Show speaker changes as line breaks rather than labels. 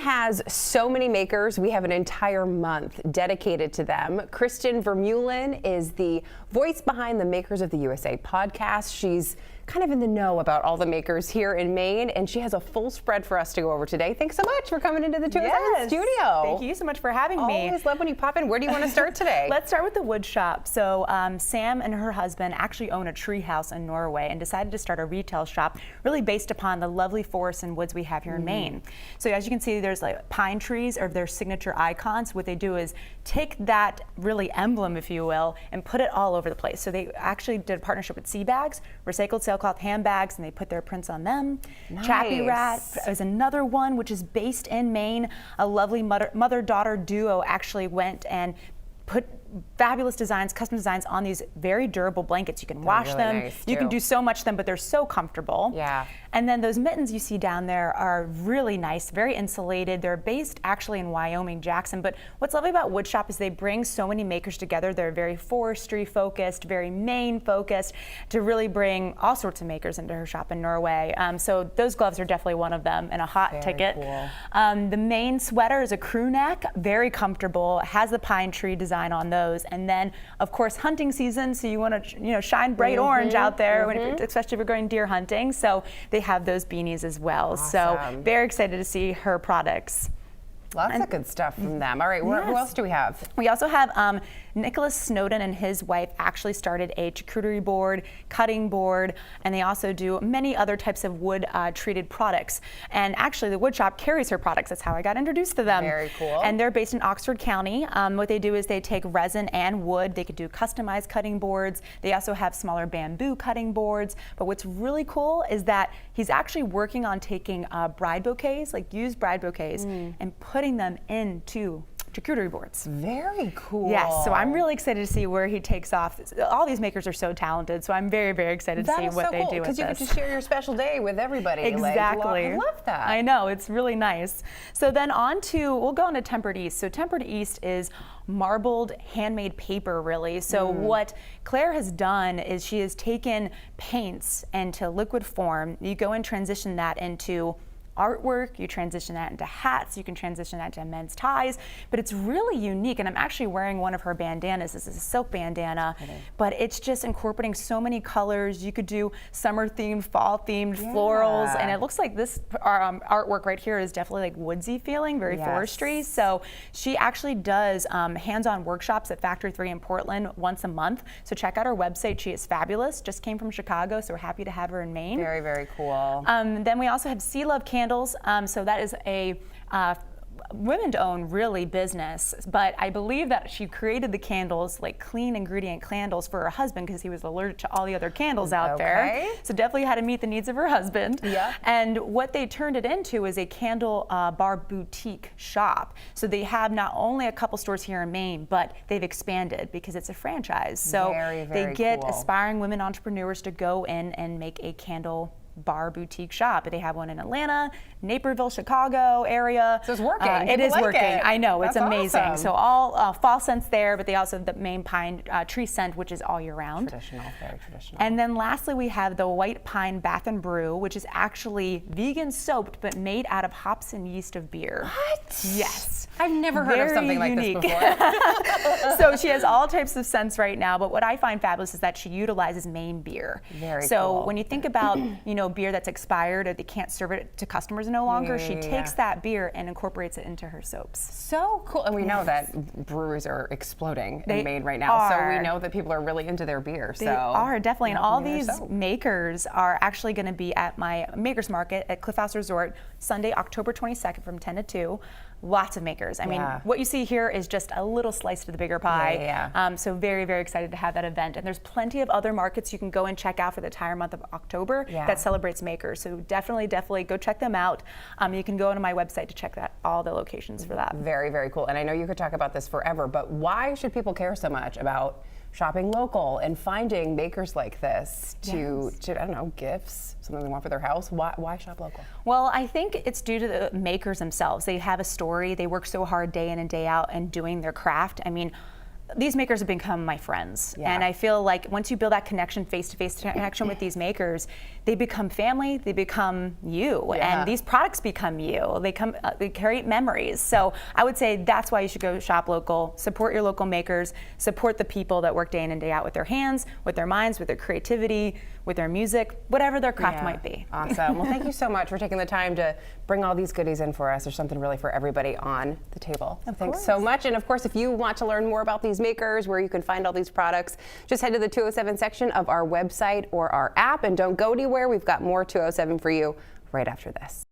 has so many makers. We have an entire month dedicated to them. Kristan Vermeulen is the voice behind the Makers of the USA podcast. She's kind of in the know about all the makers here in Maine, and she has a full spread for us to go over today. Thanks so much for coming into the 207 studio.
Thank you so much for having me.
Always love when you pop in. Where do you want to start today?
Let's start with the wood shop. So Sam and her husband actually own a tree house in Norway and decided to start a retail shop really based upon the lovely forests and woods we have here in Maine. So as you can see, there's like pine trees are their signature icons. What they do is take that really emblem, if you will, and put it all over the place. So they actually did a partnership with Sea Bags, recycled sailcloth handbags, and they put their prints on them.
Nice.
Chappie Rat is another one, which is based in Maine. A lovely mother-daughter duo actually went and put fabulous designs, custom designs on these very durable blankets. You can wash
really
them.
nice,
you can
too.
do so much them, but they're so comfortable.
Yeah.
And then those mittens you see down there are really nice, very insulated. They're based actually in Wyoming, Jackson. But what's lovely about Woodshop is they bring so many makers together. They're very forestry focused, very Maine focused, to really bring all sorts of makers into her shop in Norway. So those gloves are definitely one of them, and a hot
Very
ticket.
cool.
The Maine sweater is a crew neck, very comfortable, has the pine tree design on those. And then, of course, hunting season, so you want to shine bright orange out there, especially if you're going deer hunting. So they have those beanies as well.
Awesome.
So very excited to see her products.
Lots of good stuff from them. All right, who else do we have?
We also have Nicholas Snowden and his wife actually started a charcuterie board, cutting board, and they also do many other types of wood treated products. And actually the wood shop carries her products. That's how I got introduced to them.
Very cool.
And they're based in Oxford County. What they do is they take resin and wood. They could do customized cutting boards. They also have smaller bamboo cutting boards. But what's really cool is that he's actually working on taking bride bouquets, like used bride bouquets, and putting them into charcuterie boards.
Very cool.
Yes, so I'm really excited to see where he takes off. All these makers are so talented, so I'm very, very excited to see what they do with this.
Because you get to share your special day with everybody.
Exactly.
I love that.
I know, it's really nice. So then we'll go on to Tempered East. So Tempered East is marbled handmade paper, really. So what Claire has done is she has taken paints into liquid form. You go and transition that into artwork, you transition that into hats, you can transition that into men's ties, but it's really unique. And I'm actually wearing one of her bandanas. This is a silk bandana, but it's just incorporating so many colors. You could do summer themed, fall themed florals, and it looks like this artwork right here is definitely like woodsy feeling, very forestry. So she actually does hands-on workshops at Factory 3 in Portland once a month. So check out her website. She is fabulous. Just came from Chicago, so we're happy to have her in Maine.
Very, very cool.
Then we also have Sea Love Candles. So that is a women-owned really business, but I believe that she created the candles, like clean ingredient candles, for her husband because he was allergic to all the other candles out there. So definitely had to meet the needs of her husband.
Yeah.
And what they turned it into is a candle bar boutique shop. So they have not only a couple stores here in Maine, but they've expanded because it's a franchise. So they get aspiring women entrepreneurs to go in and make a candle bar boutique shop. They have one in Atlanta, Naperville, Chicago area.
So it's working.
It is working.
It.
I know,
That's
it's amazing.
awesome.
So all fall scents there, but they also have the Maine pine tree scent, which is all year round.
Traditional, very traditional.
And then lastly, we have the white pine bath and brew, which is actually vegan soaped, but made out of hops and yeast of beer.
What?
Yes.
I've never heard of something like this before.
So she has all types of scents right now, but what I find fabulous is that she utilizes Maine beer.
Very
so
cool.
when you think about, beer that's expired or they can't serve it to customers no longer, she takes that beer and incorporates it into her soaps.
So cool. And we know that breweries are exploding in Maine right now. So we know that people are really into their beer.
They are, definitely. And all these makers are actually going to be at my Makers Market at Cliff House Resort Sunday, October 22nd from 10 to 2. Lots of makers. I mean, what you see here is just a little slice of the bigger pie. So very, very excited to have that event. And there's plenty of other markets you can go and check out for the entire month of October that celebrates makers. So definitely go check them out. You can go to my website to check all the locations for that.
Very, very cool. And I know you could talk about this forever, but why should people care so much about shopping local and finding makers like this to I don't know, gifts, something they want for their house? Why shop local?
Well, I think it's due to the makers themselves. They have a story. They work so hard day in and day out and doing their craft. I mean, these makers have become my friends.
Yeah.
And I feel like once you build that connection, face-to-face connection with these makers, they become family, they become you,
Yeah.
and these products become you. They create memories. So I would say that's why you should go shop local, support your local makers, support the people that work day in and day out with their hands, with their minds, with their creativity, with their music, whatever their craft might be.
Awesome. Well, thank you so much for taking the time to bring all these goodies in for us. There's something really for everybody on the table. So thanks so much. And of course, if you want to learn more about these makers, where you can find all these products, just head to the 207 section of our website or our app, and don't go anywhere. We've got more 207 for you right after this.